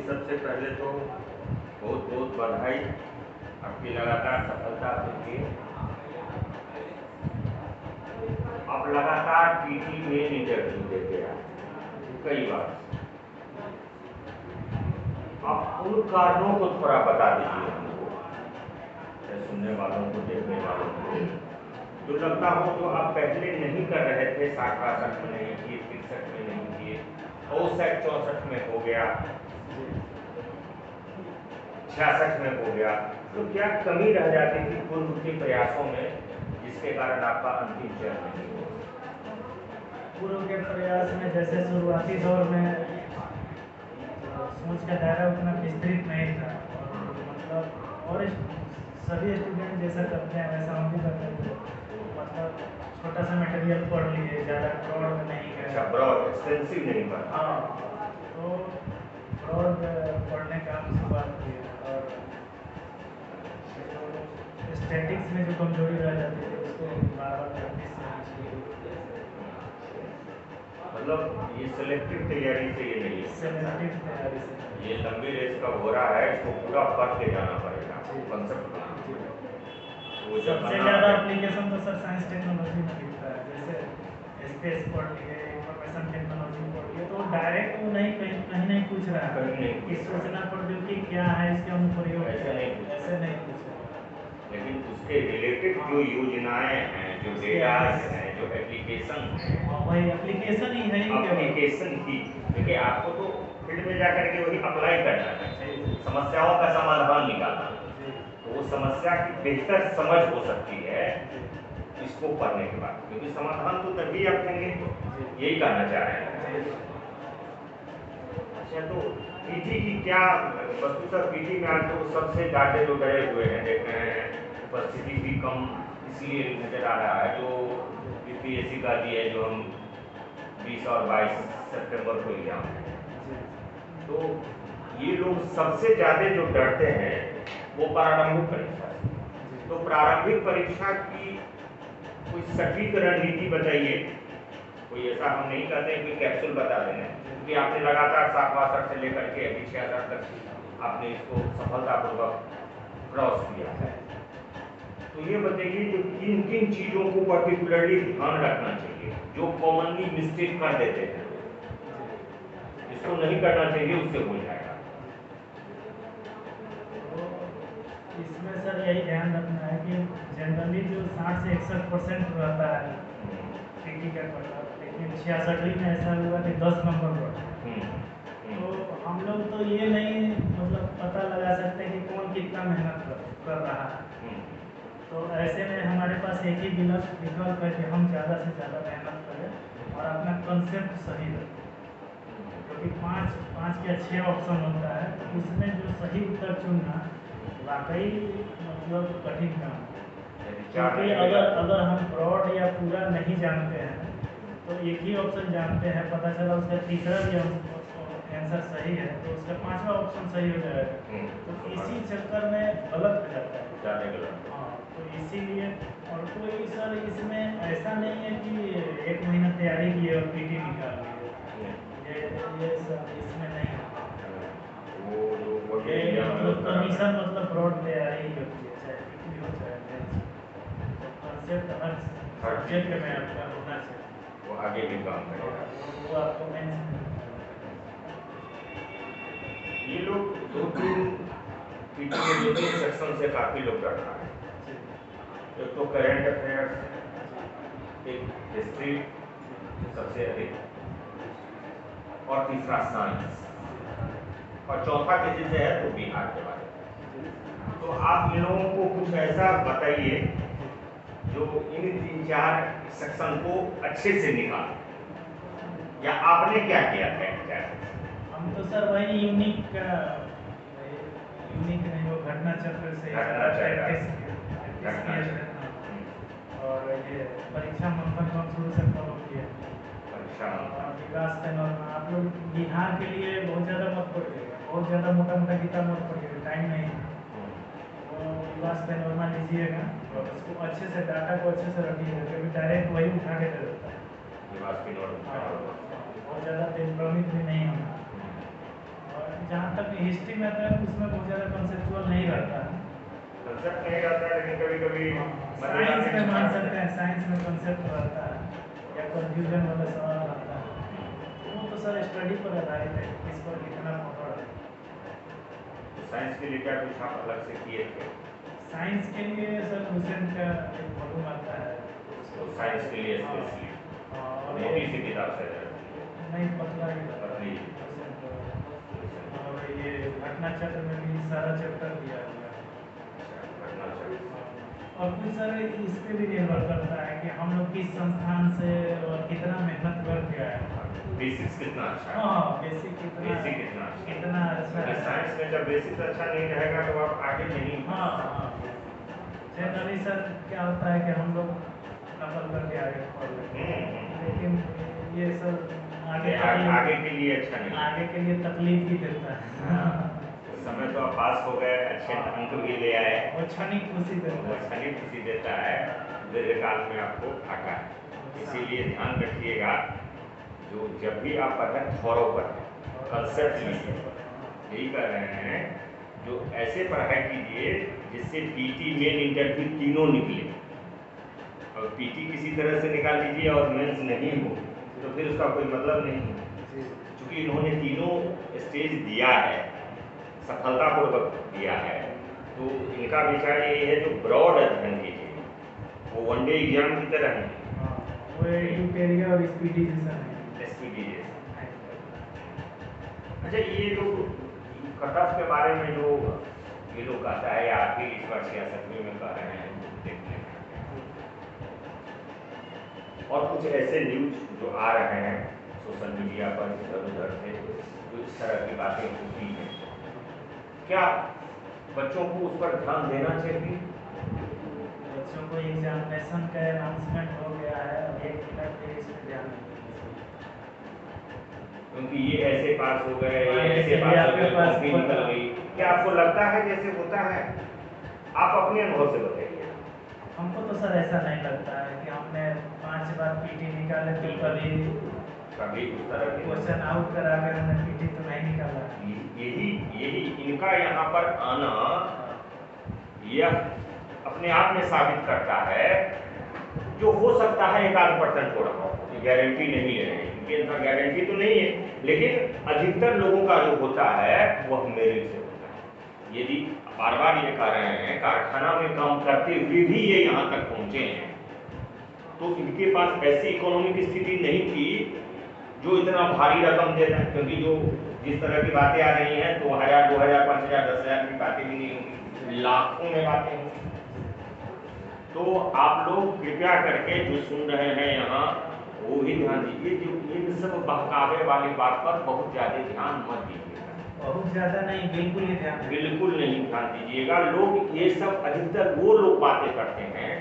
सबसे पहले तो बहुत बहुत बधाई आपकी लगातार सफलता के लिए। आप लगातार पीटी में इंटरव्यू देते हैं कई बार। आप उन कारणों को थोड़ा बता दीजिए हमको, सुनने वालों को, देखने वालों को, जो लगता हो जो आप पहले नहीं कर रहे थे, 60-62 में नहीं किए, 63 में नहीं किए, 64 में हो गया, 66 में हो गया, तो क्या कमी रह जाती थी पूर्व के प्रयासों में जिसके कारण आपका अंतिम चयन नहीं हुआ? पूर्व के प्रयास में जैसे शुरुआती दौर में सोच का दायरा उतना विस्तृत नहीं था, मतलब और सभी स्टूडेंट जैसा करते हैं वैसा हम भी करते थे। मतलब छोटा सा मटेरियल पढ़ लिए, ज़्यादा ब्रॉड में नहीं गए। अच्छा, ब्रॉड एक्सटेंसिव नहीं पढ़ा। हाँ, तो ब्रॉड पढ़ने का हम शुरुआत किए और स्टैटिक्स में जो कमजोरी रह जाती है उसको बार बार प्रैक्टिस करनी चाहिए। मतलब ये सेलेक्टिव तैयारी से ये नहीं है, सेलेक्टिव तैयारी से ये लंबी रेस का हो रहा है, इसको पूरा पढ़ के जाना पड़ेगा, कंसेप्ट बनाना पड़ेगा। वो सबसे ज़्यादा एप्लीकेशन तो सर साइंस टेक्नोलॉजी में दिखता है। जैसे स्पेस पढ़ लिए, इंफॉर्मेशन टेक्नोलॉजी पढ़ लिए, तो डायरेक्ट वो नहीं कहीं नहीं पूछ रहा है कि सोचना पड़ता कि क्या है इसके अनुप्रयोग, ऐसे नहीं पूछ रहा। लेकिन उसके रिलेटेड जो योजनाएं हैं, जो डेटास हैं, जो एप्लीकेशन है, वही एप्लीकेशन ही है। एप्लीकेशन ही देखिए, आपको तो फील्ड में जाकर के वही अप्लाई करना है, समस्याओं का समाधान निकालना। तो वो समस्या की बेहतर समझ हो सकती है इसको पढ़ने के बाद, क्योंकि समाधान तो तभी आप देंगे, यही कहना चाह रहे हैं। अच्छा, तो पीटी की क्या वस्तुतः पीटी में आज तो सबसे डाटे जो डरे हुए हैं, देख रहे हैं उपस्थिति भी कम इसलिए नजर आ रहा है, जो यूपीएससी का भी है, जो हम 20 और 22 सितंबर को एग्जाम है। तो ये लोग सबसे ज़्यादा जो डरते हैं वो प्रारंभिक परीक्षा से। तो प्रारंभिक परीक्षा की कोई सटीक रणनीति बताइए। कोई ऐसा हम नहीं कहते हैं कि कैप्सूल बता दें, क्योंकि आपने लगातार 67 से लेकर के अभी 66 तक आपने इसको सफलतापूर्वक क्रॉस किया है। तो ये बताइए जो किन किन चीज़ों को पर्टिकुलरली ध्यान रखना चाहिए, जो कॉमनली मिस्टेक कर देते हैं, इसको नहीं करना चाहिए, उससे हो जाएगा। इसमें सर यही ध्यान रखना है कि जनरली जो 60 से 61% रहता है पीटी का कटऑफ, लेकिन 66 में ऐसा हुआ कि 10 नंबर बढ़ा। तो हम लोग तो ये नहीं मतलब पता लगा सकते कि कौन कितना मेहनत कर रहा है। तो ऐसे में हमारे पास एक ही विकल्प है कि हम ज़्यादा से ज़्यादा मेहनत करें और अपना कंसेप्ट सही रखें, क्योंकि 5 या 6 ऑप्शन होता है, तो उसमें जो सही उत्तर चुनना वाकई मतलब कठिन काम है। क्योंकि अगर हम ब्रॉड या पूरा नहीं जानते हैं तो एक ही ऑप्शन जानते हैं, पता चला उसका तीसरा भी आंसर सही है तो उसका 5वां ऑप्शन सही हो जाएगा, तो इसी चक्कर में गलत हो जाता है। हाँ, तो इसीलिए और कोई सर इसमें ऐसा नहीं है कि 1 महीना तैयारी किए और पीटी निकाल लिए, ये सब इसमें नहीं होता। ये मतलब कमीशन मतलब ब्रॉड तैयारी ही होती है, चाहे पीटी हो चाहे मेंस, तो कंसेप्ट हर सब्जेक्ट में आपका होना चाहिए, वो आगे भी काम करेगा। वो आपको मेंस ये लोग 2-3 पीटी में 2-3 सेक्शन से काफ़ी लोग डर रहा है। एक तो करंट अफेयर्स, एक हिस्ट्री सबसे अधिक, और तीसरा साइंस, और चौथा किसी से है तो बिहार के बारे में। तो आप इन लोगों को कुछ ऐसा बताइए जो इन 3-4 सेक्शन को अच्छे से निकाले, या आपने क्या किया था? हम तो सर वही यूनिक नहीं, वो घटना चक्र से प्रैक्टिस किया था, और ये परीक्षा मंथन को शुरू से फॉलो किया। विकास पैनोरमा आप लोग बिहार के लिए बहुत ज़्यादा मत पढ़िएगा, बहुत ज़्यादा मोटा किताब मत पढ़िएगा, टाइम नहीं है। वो विकास पैनोरमा लीजिएगा और उसको अच्छे से डाटा को अच्छे से रखिएगा, क्योंकि डायरेक्ट वही उठा के दे देता है। बहुत ज़्यादा दिलभ्रमित भी नहीं होना। और जहाँ तक हिस्ट्री में आता है उसमें बहुत ज़्यादा कंसेप्चुअल नहीं रहता है। कंसेप्ट नहीं रहता है, लेकिन कभी कभी साइंस में मान सकते हैं, साइंस में कंसेप्ट रहता है या कंफ्यूजन वाला सवाल रहता है, वो तो सर स्टडी पर आधारित है, किस पर कितना पकड़ है। साइंस के लिए क्या कुछ आप अलग से किए थे? साइंस के लिए सर लूसेंट का एक वॉल्यूम आता है, तो साइंस के लिए स्पेशली और मोटी सी किताब से नहीं पतला ही रहता पतली। है। और ये घटना चक्र में भी सारा चैप्टर दिया हुआ है। और कुछ सारे इस पे भी निर्भर करता है कि हम लोग किस संस्थान से और कितना मेहनत करके आए हैं। बेसिक्स कितना अच्छा है? हाँ, बेसिक कितना अच्छा है। साइंस में जब बेसिक्स अच्छा नहीं रहेगा तो आप आगे नहीं। हाँ हाँ, जनरली सर क्या होता है कि हम लोग नकल करके आगे पढ़ लेते हैं, लेकिन ये सर आगे के लिए अच्छा नहीं, आगे के लिए तकलीफ ही देता है। उस समय तो आप पास हो गए, अच्छे अंक भी ले आए, वो क्षणिक खुशी देता वो है। क्षणिक खुशी देता है, दीर्घकाल में आपको घाटा है। इसीलिए ध्यान रखिएगा, जो जब भी आप पढ़ें थॉरो पढ़ें, कंसेप्ट लीजिए, यही कर रहे हैं। जो ऐसे पढ़ाई कीजिए जिससे पीटी मेन इंटरव्यू तीनों निकले, और पीटी किसी तरह से निकाल लीजिए और मेंस नहीं हो तो फिर उसका कोई मतलब नहीं है। क्योंकि इन्होंने तीनों स्टेज दिया है, सफलतापूर्वक दिया है, तो इनका विचार ये है जो ब्रॉड अध्ययन कीजिए, वो वनडे एग्जाम की तरह है। वो यूटेरिया और स्पीडी जैसा नहीं। एसपीडी जैसा। अच्छा, ये लोग कट ऑफ के बारे में जो ये लोग कहता है, या आप ही इस बार 66वीं में कह रहे हैं देखने में, और कुछ ऐसे न्यूज जो आ रहे हैं सोशल मीडिया पर इधर उधर से, जो इस तरह की बातें होती हैं, क्या बच्चों को उस पर ध्यान देना चाहिए? बच्चों को एग्जामिनेशन का अनाउंसमेंट हो गया है, अब 1 मिनट पे इस पर ध्यान नहीं देना चाहिए। क्योंकि ये ऐसे पास हो गए, ये ऐसे पास हो गए, कॉपी निकल गई, क्या आपको लगता है जैसे होता है? आप अपने अनुभव से बताइए। हमको तो सर ऐसा नहीं लगता है कि हमने 5 बार पीटी निकाले तो कभी उस तरह के क्वेश्चन आउट करा कर हमने पीटी तो नहीं निकाला। यही इनका यहाँ पर आना यह अपने आप में साबित करता है, जो हो सकता है 1-8% हो रहा हो, गारंटी नहीं है, इनके अंदर गारंटी तो नहीं है, लेकिन अधिकतर लोगों का जो होता है वह मेरिट से होता है। यदि बार बार ये कह रहे हैं कारखाना में काम करते हुए भी ये यहाँ तक पहुँचे हैं, तो इनके पास ऐसी इकोनॉमिक स्थिति नहीं थी जो इतना भारी रकम दे रहे हैं। क्योंकि जो जिस तरह की बातें आ रही हैं, 2000, 2000, 5000, 10,000 की बातें भी नहीं होंगी, लाखों में बातें होंगी। तो आप लोग कृपया करके जो सुन रहे हैं यहाँ, वो भी ध्यान दीजिए, जो इन सब बहकावे वाली बात पर बहुत ज़्यादा ध्यान मत दीजिएगा। बहुत ज़्यादा नहीं, बिल्कुल ही ध्यान बिल्कुल नहीं ध्यान दीजिएगा। लोग ये सब अधिकतर वो लोग बातें करते हैं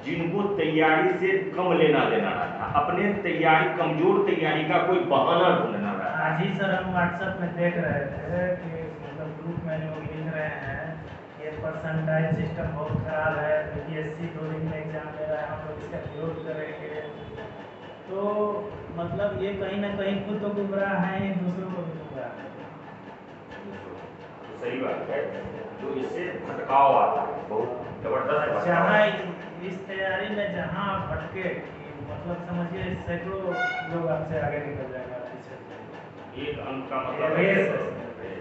जिनको तैयारी से कम लेना देना था, अपने तैयारी कमजोर तैयारी का कोई बहाना ढूंढना था। आज ही सर हम व्हाट्सएप में देख रहे थे कि मतलब ग्रुप में लोग लिख रहे हैं ये परसेंटाइल सिस्टम बहुत खराब है, यूपीएससी 2 दिन में एग्जाम ले रहा है, हम लोग इसका विरोध करेंगे। तो मतलब ये कहीं ना कहीं खुद तो गुमराह हैं, दूसरों को भी गुमराह है। तो सही बात है, जो इससे भटकाव आता है, बहुत जबरदस्त। जहाँ इस तैयारी में जहाँ भटके, मतलब समझिए सैकड़ों लोग आपसे आगे निकल जाएगा पीछे। एक अंक का मतलब रेस है। है।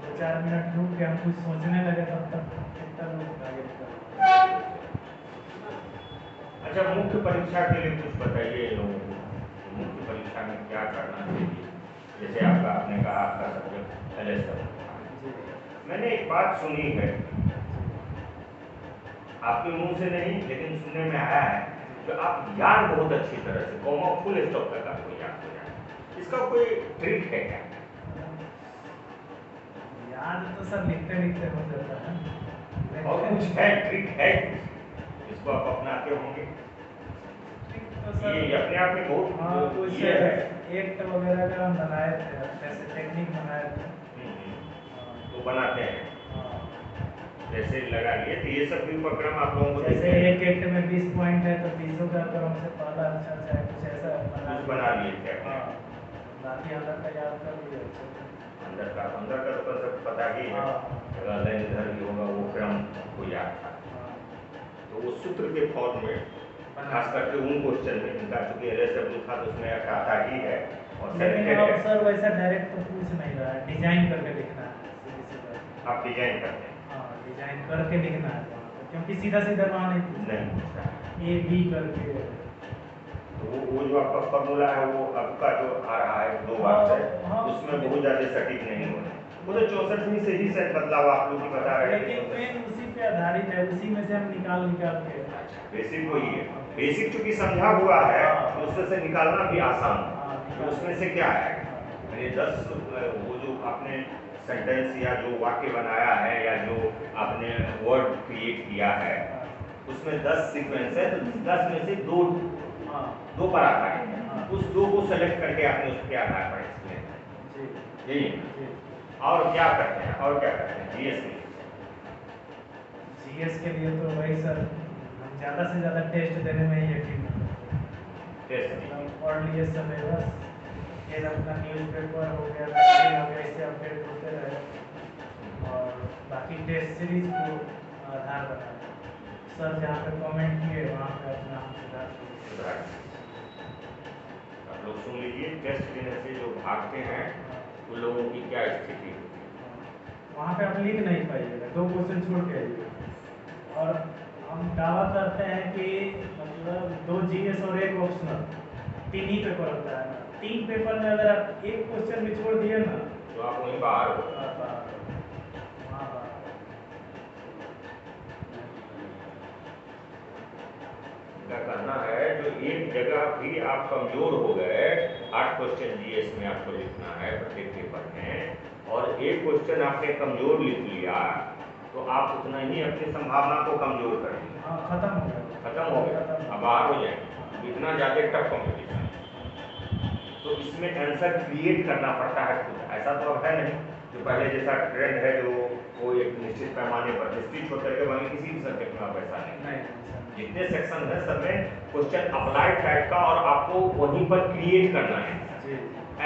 2-4 मिनट रुक के हम कुछ सोचने लगे तब तक कितना लोग आगे निकल। अच्छा, मुख्य परीक्षा के लिए कुछ बताइए लोगों को, मुख्य परीक्षा में क्या करना चाहिए? जैसे आपने कहा आपका सब्जेक्ट LSM, मैंने एक बात सुनी है, आपके मुंह से नहीं लेकिन सुनने में आया है कि आप याद बहुत अच्छी तरह से कॉमा फुल स्टॉप तक आपको याद हो जाए। इसका कोई ट्रिक है क्या? याद तो सब लिखते लिखते हो जाता है, और कुछ है, ट्रिक है इसको आप अपनाते होंगे? तो ये अपने आप में बहुत कुछ ये है। एक्ट वगैरह का हम बनाए थे, जैसे टेक्निक बनाए थे। तो बनाते हैं, जैसे लगा लिए, तो ये सब भी उपक्रम आप लोगों को जैसे एक एक्ट में 20 पॉइंट है तो 20 का क्रम से पहला अक्षर चाहे कुछ ऐसा बना लिए थे। बाकी अंदर का याद कर लिया अंदर का तो कंसेप्ट पता ही है। अगर लाइन इधर भी होगा वो क्रम को याद था। तो वो सूत्र के फॉर्म में खास करके उन क्वेश्चन में इनका चूंकि LSW था तो उसमें आता ही है। और लेकिन अब सर वैसा डायरेक्ट तो पूछ नहीं रहा है, डिजाइन करके लिखना है। आप डिजाइन करते हैं? हाँ, डिजाइन करके लिखना है क्योंकि सीधा सीधा वहाँ नहीं पूछता A B करके। तो वो जो आपका फॉर्मूला है वो आपका जो आ रहा है 2 बार से उसमें बहुत ज़्यादा सटीक नहीं होना। वो तो 64वीं से ही शायद बदलाव आप लोग ही बता रहे हैं। लेकिन मेन उसी पे आधारित है, उसी में से हम निकाल के। बेसिक वही है। बेसिक चूंकि समझा हुआ है तो उसमें से निकालना भी आसान है। तो उसमें से क्या है, मैंने 10 वो जो आपने सेंटेंस या जो वाक्य बनाया है या जो आपने वर्ड क्रिएट किया है उसमें 10 सीक्वेंस है तो 10 में से दो पर आता है। उस 2 को सेलेक्ट करके आपने उसके आधार पर एक्सप्लेन यही है। और क्या करते हैं जीएस के लिए तो वही सर, हम ज़्यादा से ज़्यादा टेस्ट देने में ही यकीन पढ़ लिए सब है बस। फिर अपना न्यूज़पेपर हो गया, मैगजीन हो गया, इससे अपडेट होते रहे और बाकी टेस्ट सीरीज को आधार बना सर जहाँ पे कमेंट किए वहाँ पे अपना सुधार। आप लोग सुन लीजिए, टेस्ट देने से जो भागते हैं उन लोगों की क्या स्थिति होती है। वहाँ पे आप लिख नहीं पाइएगा, 2 क्वेश्चन छोड़ के आइएगा। और हम दावा करते हैं कि मतलब 2 जीएस और 1 ऑप्शनल 3 ही पेपर होता है ना। 3 पेपर में अगर आप 1 क्वेश्चन भी छोड़ दिए ना तो आप वहीं बाहर हो। क्या कहना है जो एक जगह भी आप कमजोर हो गए, 8 क्वेश्चन जीएस में आपको लिखना है प्रत्येक पेपर में और 1 क्वेश्चन आपने कमजोर लिख लिया तो आप उतना ही अपनी संभावना को कमजोर कर दिए। खत्म हो गया, अब बाहर हो जाए। इतना ज़्यादा टफ कॉम्पिटिशन तो इसमें आंसर क्रिएट करना पड़ता है खुद। ऐसा तो अब है नहीं जो पहले जैसा ट्रेंड है जो वो एक निश्चित पैमाने पर हिस्ट्री छोड़ करके बाकी किसी भी सब्जेक्ट में आप ऐसा नहीं। जितने सेक्शन है सब में क्वेश्चन अप्लाइड टाइप का और आपको वहीं पर क्रिएट करना है,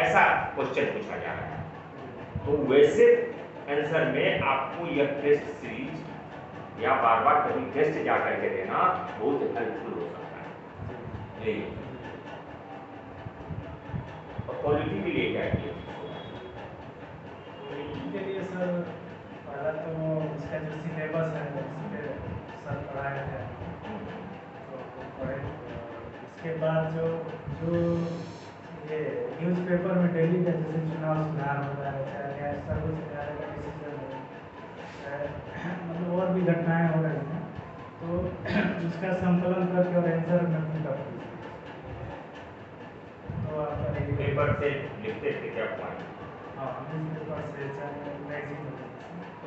ऐसा क्वेश्चन पूछा जा रहा है। तो वैसे आंसर में आपको यह टेस्ट सीरीज या बार बार कहीं टेस्ट जा करके देना बहुत हेल्पफुल हो सकता है। यही और क्वालिटी भी ले जाएगी के लिए सर। पहला तो इसका जो सिलेबस है उस पर सर पढ़ाया है तो पढ़े। इसके बाद जो ये न्यूज़पेपर में डेली का जैसे चुनाव सुधार होता है, चाहे सर्वोच्च न्यायालय का डिसीजन हो, चाहे मतलब और भी घटनाएं हो रही हैं तो उसका संकलन करके और आंसर में पूरा तो आपका पेपर से लिखते थे क्या पॉइंट? हाँ, न्यूज़पेपर से चाहे मैगजीन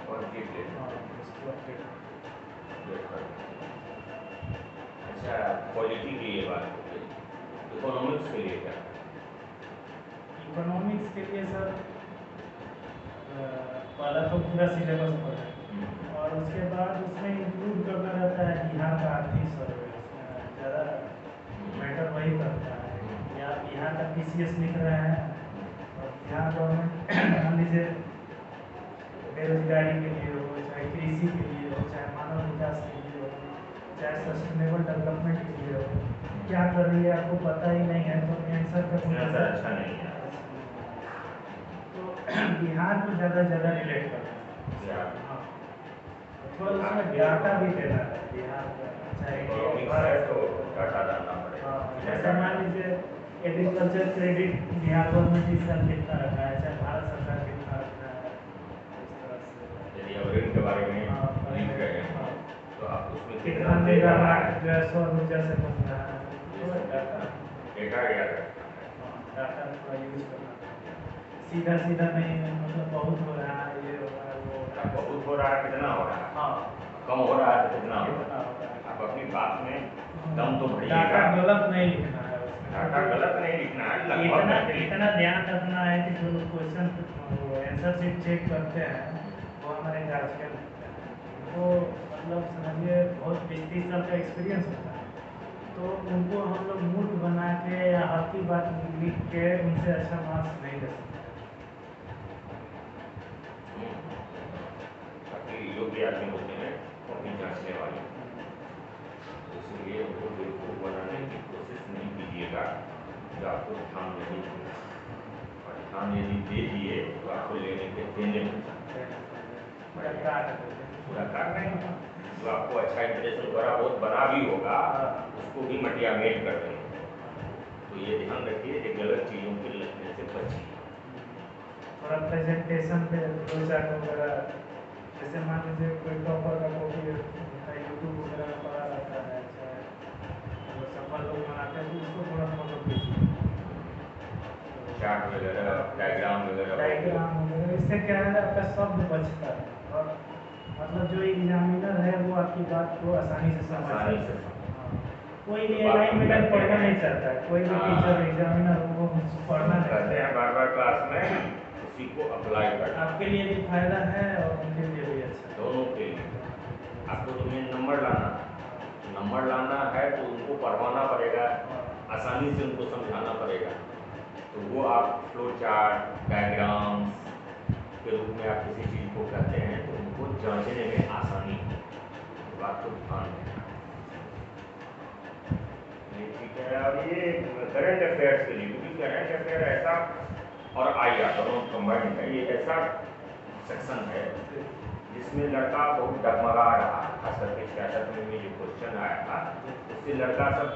और लिख लेते। अच्छा, क्वालिटी की ये बात हो गई। इकोनॉमिक्स के लिए क्या? इकोनॉमिक्स के लिए सर पहला तो पूरा सिलेबस पढ़ें और उसके बाद उसमें इंक्लूड करना रहता है बिहार का आर्थिक सर्वे। ज़्यादा मैटर वही करता है या बिहार का PCS लिख रहे हैं और बिहार गवर्नमेंट मान लीजिए बेरोजगारी के लिए हो, चाहे कृषि के लिए हो, चाहे मानव विकास के लिए हो, चाहे सस्टेनेबल डेवलपमेंट के लिए हो, क्या कर रही है आपको पता ही नहीं है तो आंसर का अच्छा नहीं है। तो बिहार को ज़्यादा रिलेट करना है। हाँ, थोड़ा उसमें डाटा भी देना है बिहार का, चाहे तो डाटा डालना पड़ेगा। जैसे मान लीजिए एग्रीकल्चर क्रेडिट बिहार गवर्नमेंट इस साल कितना रखा है, चाहे भारत सरकार कितना रखा है, इस तरह से यदि अब ऋण के बारे में लिख रहे हैं तो आप उसमें कितना मेगावाट जो है सौर ऊर्जा से बन रहा है, डेटा याद रखना है। डाटा थोड़ा यूज करना है, सीधा नहीं मतलब बहुत हो रहा है, ये हो रहा है, वो हो रहा है। बहुत हो रहा है, कितना हो रहा है? हाँ, कम हो रहा है तो कितना हो रहा है। आप अपनी बात में दम तो भरिएगा। डाटा गलत नहीं लिखना है उसमें। डाटा गलत नहीं लिखना है, इतना ध्यान रखना है कि जो क्वेश्चन आंसर शीट चेक करते हैं वो हमारे गार्जियन वो मतलब समझिए बहुत 20-30 साल का एक्सपीरियंस होता है तो उनको हम लोग मूर्ख बना के या आपकी बात लिख के उनसे अच्छा मार्क्स नहीं दे सकते। काफी योग्य आदमी होते हैं कॉपी जांचने वाले, इसलिए उनको बेवकूफ बनाने की कोशिश नहीं कीजिएगा जो आपको ध्यान नहीं देगा, और ध्यान यदि दे दिए तो आपको लेने के देने पूरा काट देते हैं। पूरा काट नहीं, जो आपको अच्छा इंप्रेशन थोड़ा बहुत बना भी होगा उसको भी मटियामेट कर देंगे। तो ये ध्यान रखिए कि गलत चीज़ों के लगने से बचिए। थोड़ा प्रेजेंटेशन पे दो चार वगैरह, जैसे मान लीजिए कोई टॉपर का कॉपी यूट्यूब वगैरह में पड़ा रहता है, चाहे वो सफल लोग बनाते हैं तो उसको थोड़ा फॉलो कीजिए। चार्ट वगैरह, डायग्राम वगैरह, इससे क्या है आपका शब्द बचता है, और मतलब जो एग्जामिनर है वो आपकी बात को आसानी से समझ आसानी से कोई भी एग्जामिनर पढ़ना नहीं चाहता है, कोई भी टीचर एग्जामिनर वो पढ़ना करते हैं बार-बार क्लास में, उसी को अप्लाई करते हैं। आपके लिए भी फायदा है और उनके लिए भी अच्छा, दोनों के लिए। आपको तो मेन नंबर लाना है तो उनको पढ़वाना पड़ेगा, आसानी से उनको समझाना पड़ेगा। तो वो आप फ्लो चार्ट, डायग्राम्स के रूप में आप किसी चीज़ को कहते हैं तो उनको जांचने में आसानी हो, तो बात को ध्यान देना। ठीक है, अब ये करंट अफेयर्स के लिए, क्योंकि करंट अफेयर ऐसा और आईआर दोनों कंबाइंड है, ये ऐसा सेक्शन है जिसमें लड़का बहुत डगमगा रहा है, खास करके 66 में जो क्वेश्चन आया था उससे लड़का सब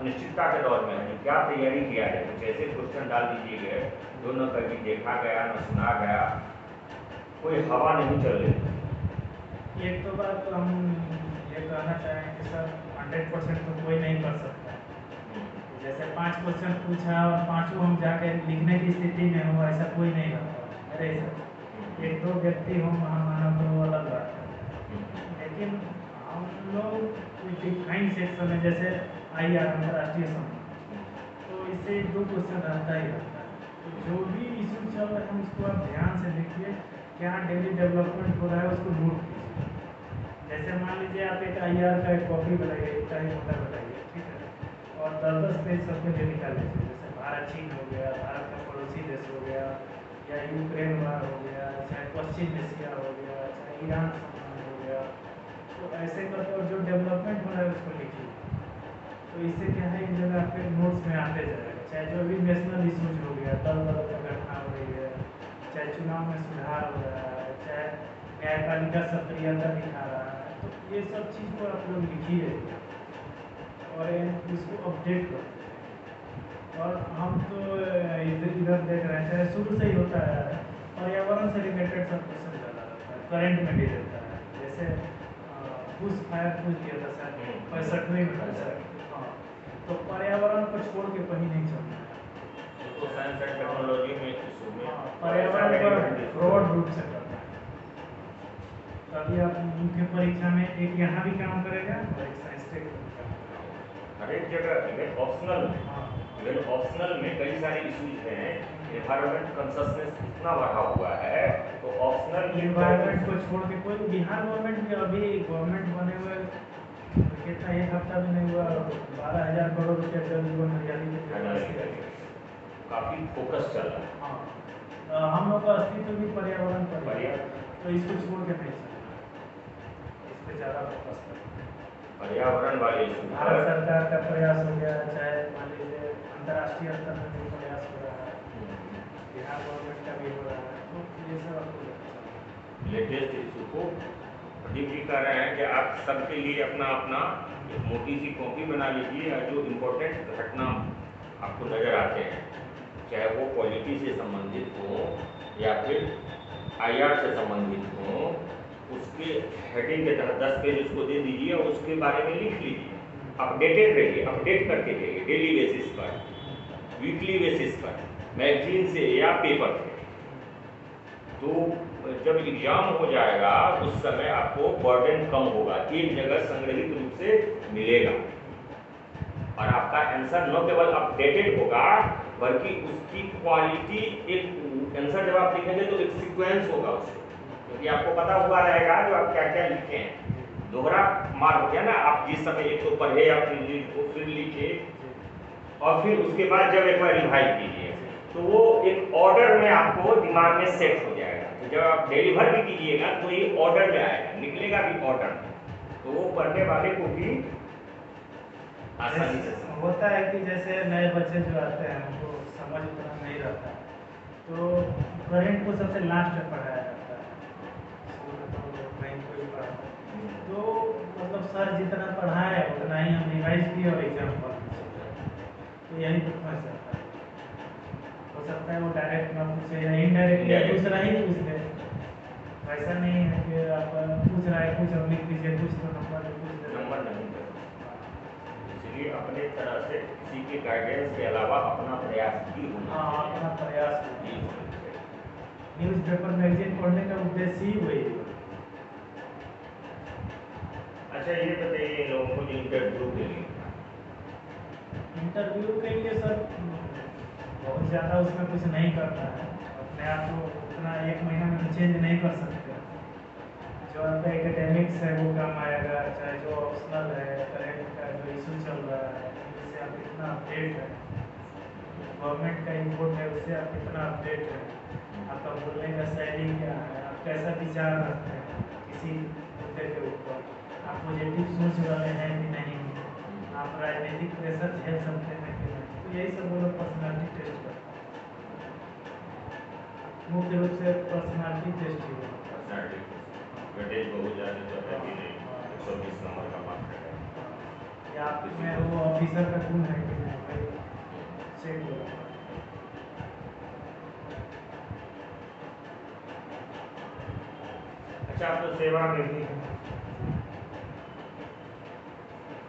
अनिश्चितता के दौर में है, क्या तैयारी किया है, कुछ ऐसे क्वेश्चन डाल दीजिए गए जो न कभी देखा गया न सुना गया, कोई हवा नहीं चल रही। एक तो बात तो हम ये कहना चाहेंगे कि सर 100% तो कोई नहीं कर सकता, जैसे 5 क्वेश्चन पूछा और पाँचों हम जाके लिखने की स्थिति में हो, ऐसा कोई नहीं रहता। अरे सर एक दो व्यक्ति हो महामानव तो वो अलग बात है, लेकिन हम लोग डिफाइंड सेक्शन में जैसे आईआर अंतर्राष्ट्रीय संबंध, तो इससे 2 क्वेश्चन रहता ही रहता है। तो जो भी इशू चल रहा है उसको आप ध्यान से देखिए, क्या डेली डेवलपमेंट हो रहा है उसको नोट कीजिए। जैसे मान लीजिए आप एक आईआर का एक कॉपी बनाइए, इतना ही मोटा बनाइए, ठीक है, और 10-10 पेज सबके लिए निकाल लीजिए, जैसे भारत चीन हो गया, भारत का पड़ोसी देश हो गया, या यूक्रेन वार हो गया, चाहे पश्चिम एशिया हो गया, चाहे ईरान संबंध हो गया, तो ऐसे करके और जो डेवलपमेंट हो रहा है उसको लिखिए। तो इससे क्या है, इन जगह आपके नोट्स में आते जाएगा, चाहे जो भी नेशनल इशूज हो गया, दल बदल का घटना हो रही है, चाहे चुनाव में सुधार हो रहा है, चाहे न्यायपालिका सक्रियता दिखा रहा है, तो ये सब चीज़ को आप लोग लिखिए और इसको अपडेट करो। और हम तो इधर देख रहे हैं, चाहे शुरू से ही होता है, पर्यावरण से रिलेटेड सब क्वेश्चन ज़्यादा रहता है, करंट में भी रहता है, जैसे बुश फायर कुछ दिया था सर 65वें में, हाँ, तो पर्यावरण को छोड़ के कहीं नहीं चलना है, तो साइंस एंड टेक्नोलॉजी में इशू में पर्यावरण पर ब्रॉड रूप से करना है। तभी आप मुख्य परीक्षा में एक यहाँ भी काम करेगा और एक साइंस टेक में भी काम करेगा। हर एक जगह इवन ऑप्शनल में कई सारे इश्यूज हैं, एनवायरमेंट कंसर्नेंस इतना बढ़ा हुआ है, तो ऑप्शनल एनवायरमेंट को छोड़ के कोई बिहार गवर्नमेंट भी अभी गवर्नमेंट बने हुए कितना एक हफ्ता भी नहीं हुआ, 12,000 करोड़ रुपया जल जीवन हरियाली काफ़ी फोकस चल रहा है। हाँ, हम लोग का अस्तित्व भी पर्यावरण पर है, तो इसको छोड़ के नहीं चलना, इस पर ज़्यादा फोकस करना। पर्यावरण वाले भारत सरकार का प्रयास हो गया, चाहे मान लीजिए अंतर्राष्ट्रीय स्तर पर भी प्रयास हो रहा है, बिहार गवर्नमेंट का भी हो रहा है, तो ये सब आपको लेटेस्ट इशू को प्रदीप जी कह रहे हैं कि आप सबके लिए अपना अपना एक मोटी सी कॉपी बना लीजिए, और जो इम्पोर्टेंट घटना आपको नज़र आते हैं, चाहे वो पॉलिटी से संबंधित हो या फिर आईआर से संबंधित हो, उसके हेडिंग के तहत 10 पेज उसको दे दीजिए और उसके बारे में लिख लीजिए। अपडेटेड रहिए, अपडेट करके रहिए डेली बेसिस पर, वीकली बेसिस पर, मैगजीन से या पेपर से। तो जब एग्जाम हो जाएगा उस समय आपको बर्डन कम होगा, एक जगह संग्रहित रूप से मिलेगा, और आपका आंसर न केवल अपडेटेड होगा बल्कि उसकी क्वालिटी, एक आंसर जब आप लिखेंगे तो एक सीक्वेंस होगा उससे, क्योंकि आपको पता हुआ रहेगा जो आप क्या क्या लिखे हैं, दोहरा मार हो गया ना, आप जिस समय एक तो पढ़े अपनी नीड को फिर लिखे और फिर उसके बाद जब एक बार रिवाइज कीजिए तो वो एक ऑर्डर में आपको दिमाग में सेट हो जाएगा। तो जब आप डिलीवर भी कीजिएगा तो ये ऑर्डर में आएगा, निकलेगा भी ऑर्डर में, तो वो पढ़ने वाले को भी आसानी से होता है कि जैसे नए बच्चे जो आते हैं उनको समझ उतना नहीं रहता है, तो करंट को सबसे लास्ट में पढ़ाया जाता है, तो कहीं कोई पढ़ाता है तो मतलब सर जितना पढ़ाए उतना ही हम रिवाइज किए और एग्जाम पर तो यही तो फंस जाता है। हो सकता है वो डायरेक्ट ना पूछे या इनडायरेक्ट दूसरा ही पूछ ले, ऐसा नहीं है कि आप पूछ रहा है कुछ अब लिख दीजिए, कुछ तो नंबर नंबर नहीं कर, इसलिए अपने तरह से किसी के गाइडेंस के अलावा अपना प्रयास भी होना। हाँ, अपना प्रयास भी होना चाहिए। न्यूज़पेपर मैगजीन पढ़ने का उद्देश्य ही वही है। अच्छा ये बताइए, लोगों को जो इंटरव्यू के लिए सर बहुत ज़्यादा उसमें कुछ नहीं करना है, अपने आप को उतना एक महीना में चेंज नहीं कर सकते। जो आपका एकेडमिक्स है वो काम आएगा, चाहे जो ऑप्शनल है, करेंट का जो इशू चल रहा है उससे आप कितना अपडेट है, गवर्नमेंट का इम्पोर्ट है उससे आप कितना अपडेट है, आपका बोलने का शैली क्या है, आप कैसा विचार रखते हैं किसी मुद्दे के ऊपर, आप पॉजिटिव सोच वाले हैं कि नहीं, आप राजनीतिक प्रेशर झेल सकते हैं कि नहीं, तो यही सब वो लोग पर्सनैलिटी टेस्ट करते हैं। मुख्य रूप से पर्सनैलिटी टेस्ट ही होता है। वेटेज बहुत ज़्यादा तो है कि नहीं, 120 नंबर का मार्क्स है या आप में वो ऑफिसर का गुण है कि नहीं भाई चेक होगा। अच्छा, आप तो सेवा में भी हैं,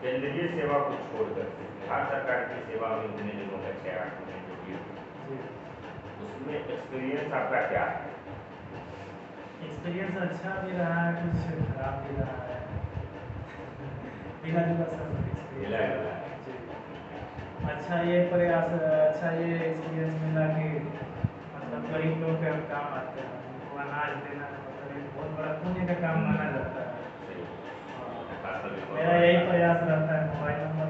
केंद्रीय सेवा को छोड़कर बिहार सरकार की सेवा में उतने दिनों का 6-8 महीने जो भी उसमें एक्सपीरियंस आपका क्या है? एक्सपीरियंस अच्छा भी रहा है, कुछ खराब भी रहा है, मिला जुला सब एक्सपीरियंस। अच्छा ये प्रयास, अच्छा ये एक्सपीरियंस मिला कि मतलब गरीब लोगों के हम काम आते हैं, उनको अनाज देना मतलब एक बहुत बड़ा पुण्य का काम माना जाता है। मेरा यही प्रयास रहता है, मोबाइल नंबर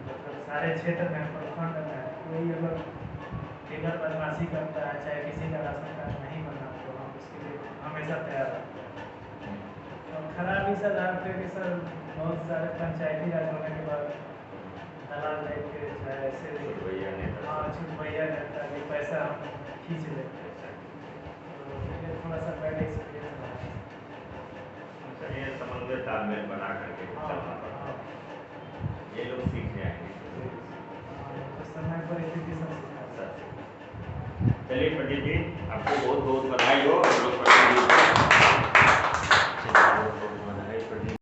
मतलब सारे क्षेत्र में प्रखंड में कोई अगर बेघर बदमाशी करता है, चाहे किसी का राशन कार्ड नहीं बना, तो हम उसके लिए हमेशा तैयार रहते हैं। और खराब इस आधार पर कि सर बहुत सारे पंचायती राज होने के बाद दलाल लेके चाहे ऐसे हाँ छुटभैया रहता है कि पैसा हम खींच लेते हैं, तो ये थोड़ा सा बैड एक्सपीरियंस रहा है। ये समन्वय तालमेल बना करके चलना पड़ता है, ये लोग सीख जाएंगे। तो समय परिस्थिति सब सिखाता है। चलिए पंडित जी, आपको बहुत बहुत बधाई हो।